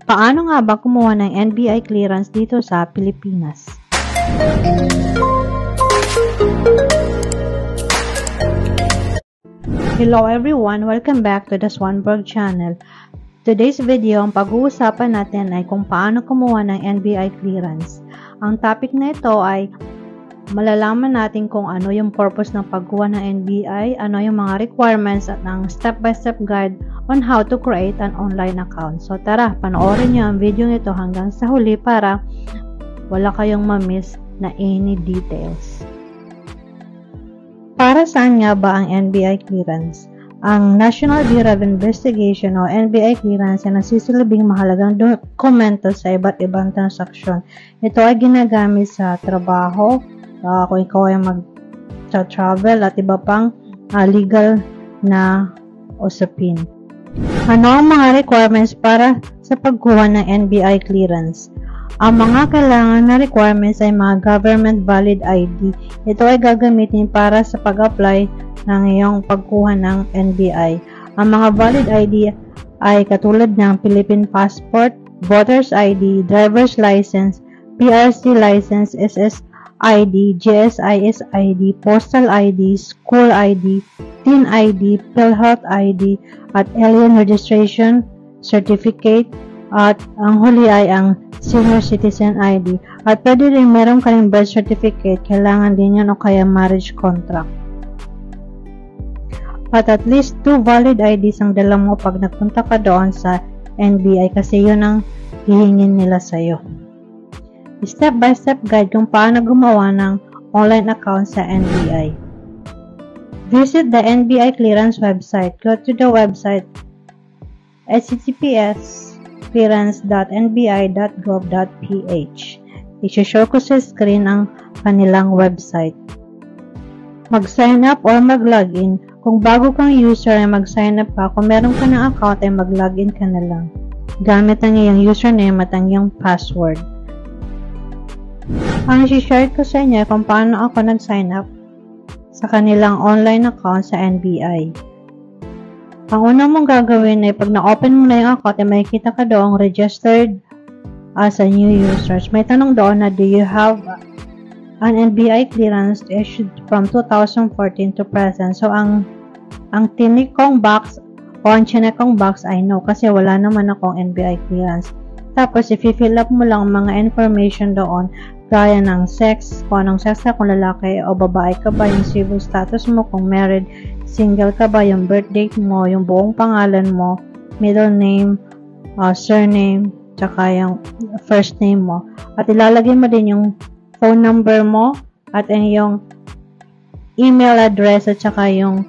Paano nga ba kumuha ng NBI clearance dito sa Pilipinas? Hello everyone! Welcome back to the Swanberg channel. Today's video, ang pag-uusapan natin ay kung paano kumuha ng NBI clearance. Ang topic na ito ay malalaman natin kung ano yung purpose ng pagkuha ng NBI, ano yung mga requirements at ang step-by-step guide on how to create an online account. So tara, panoorin nyo ang video nito hanggang sa huli para wala kayong ma-miss na any details. Para saan nga ba ang NBI clearance? Ang National Bureau of Investigation o NBI clearance ay nasisilbing mahalagang dokumento sa iba't ibang transaksyon. Ito ay ginagamit sa trabaho, kung ikaw ay mag-travel at iba pang legal na usapin. Ano ang mga requirements para sa pagkuha ng NBI clearance? Ang mga kailangan na requirements ay mga government valid ID. Ito ay gagamitin para sa pag-apply ng iyong pagkuha ng NBI. Ang mga valid ID ay katulad ng Philippine Passport, Voter's ID, Driver's License, PRC License, SSID, GSIS ID, Postal ID, School ID, TIN ID, PhilHealth ID, at Alien Registration Certificate, at ang huli ay ang Senior Citizen ID. At pwede rin meron ka rin birth certificate, kailangan din yan o kaya marriage contract. At least 2 valid IDs ang dala mo pag nagpunta ka doon sa NBI kasi yun ang hihingin nila sa'yo. Step-by-step guide kung paano gumawa ng online account sa NBI. Visit the NBI clearance website. Go to the website https://clearance.nbi.gov.ph. I-show ko sa screen ang kanilang website. Mag-sign up or mag-login. Kung bago kang user ay mag-sign up ka. Kung meron ka ng account ay mag-login ka na lang. Gamit ang iyong username at ang iyong password. Ang i-share ko sa inyo kung paano ako nag-sign up sa kanilang online account sa NBI. Ang una mong gagawin ay pag na-open mo na yung account ay makikita ka doon registered as a new user. May tanong doon na do you have an NBI clearance issued from 2014 to present? So ang tinik kong box o ang chinek kong box ay no kasi wala naman akong NBI clearance. Tapos i-fill up mo lang mga information doon gaya ng sex, kung anong sex ka, kung lalaki o babae ka ba, yung civil status mo, kung married, single ka ba, yung birth date mo, yung buong pangalan mo, middle name, surname, tsaka yung first name mo. At ilalagay mo din yung phone number mo at yung email address at tsaka yung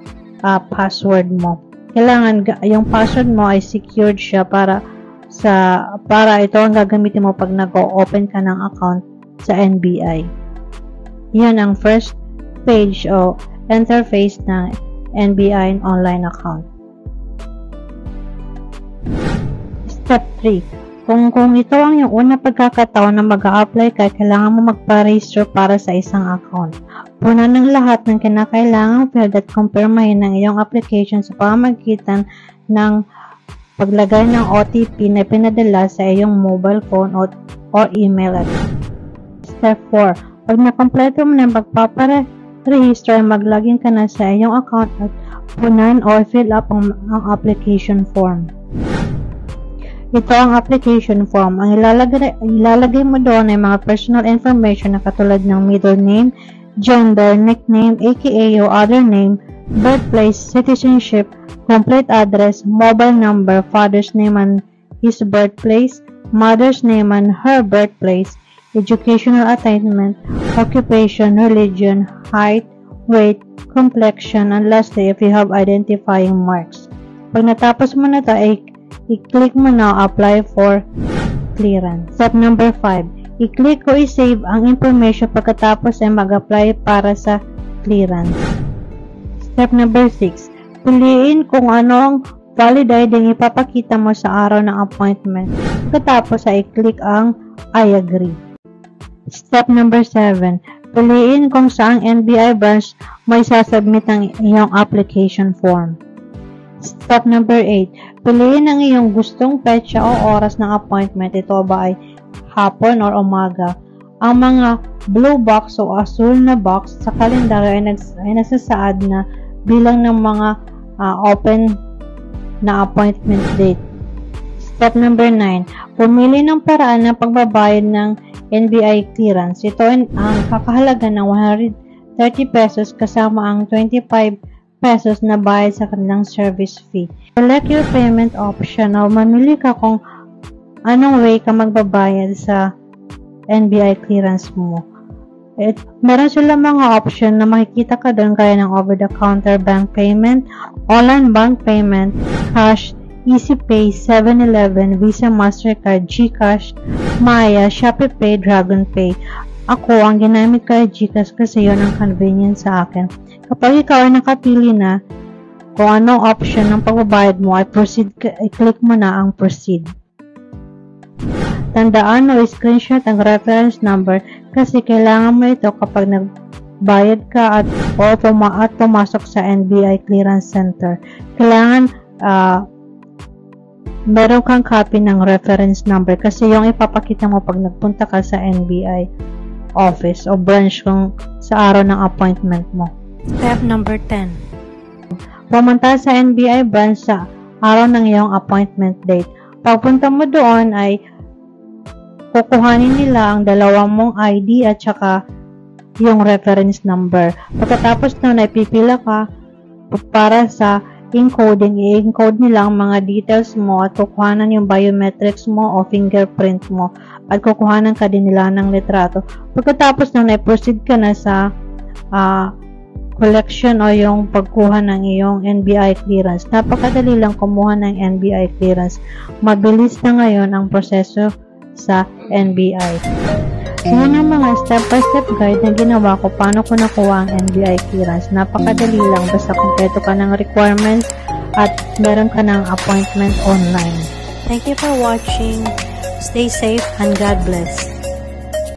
password mo. Kailangan yung password mo ay secured siya para ito ang gagamitin mo pag nag-open ka ng account sa NBI. Yan ang first page o interface ng NBI online account. Step 3. Kung ito ang yung unang pagkakataon na mag-a-apply ka, kailangan mo magpa-register para sa isang account. Punan ng lahat ng kinakailangang field at kumpirmahin ng iyong application sa pamamagitan ng paglagay ng OTP na pinadala sa iyong mobile phone o email address. Step 4. Pag nakompleto mo na magpaparegister, mag-login ka na sa iyong account at punan o fill up ang application form. Ito ang application form. Ang ilalagay mo doon ay mga personal information na katulad ng middle name, gender, nickname, aka o other name, birthplace, citizenship, complete address, mobile number, father's name and his birthplace, mother's name and her birthplace, educational attainment, occupation, religion, height, weight, complexion, and lastly, if you have identifying marks. Pag natapos mo na ito, i-click mo na apply for clearance. Step number 5. I-click o i-save ang information pagkatapos ay mag-apply para sa clearance. Step number 6. Piliin kung anong valid ID ang ipapakita mo sa araw ng appointment. Pagkatapos ay i-click ang I agree. Step number 7. Piliin kung saang NBI branch mo isasubmit ang iyong application form. Step number 8. Piliin ang iyong gustong petsa o oras ng appointment. Ito ba ay hapon or umaga. Ang mga blue box o asul na box sa kalendaryo ay nagsasaad na bilang ng mga open na appointment date. Step number 9. Pumili ng paraan ng pagbabayad ng NBI clearance. Ito ang kakahalaga ng 130 pesos kasama ang 25 pesos na bayad sa kanilang service fee. Select your payment option o mamili ka kung anong way ka magbabayad sa NBI clearance mo. Meron sila mga option na makikita ka doon gaya ng over-the-counter bank payment, online bank payment, cash, EasyPay, 7-Eleven, Visa, Mastercard, GCash, Maya, ShopeePay, DragonPay. Ako, ang ginamit ko ay GCash kasi yun ang convenience sa akin. Kapag ikaw ay nakapili na kung anong option ng pagbabayad mo, ay i-click mo na ang proceed. Tandaan o screenshot ang reference number kasi kailangan mo ito kapag nagbayad ka at pumasok sa NBI Clearance Center. Kailangan meron kang copy ng reference number kasi yung ipapakita mo pag nagpunta ka sa NBI office o branch kung sa araw ng appointment mo. Step number 10. Pumunta sa NBI branch sa araw ng iyong appointment date. Pagpunta mo doon ay kukuhanin nila ang dalawang mong ID at saka yung reference number. Pagkatapos nun ay pipila ka para sa encoding. I-encode nila ang mga details mo at kukuhanan yung biometrics mo o fingerprint mo at kukuhanan ka din nila ng litrato. Pagkatapos nun ay proceed ka na sa collection o yung pagkuha ng iyong NBI clearance. Napakadali lang kumuha ng NBI clearance. Mabilis na ngayon ang proseso sa NBI. Yan ang mga step-by-step guide na ginawa ko paano ko nakuha ang NBI clearance. Napakadali lang basta kumpleto ka ng requirements at meron ka ng appointment online. Thank you for watching. Stay safe and God bless.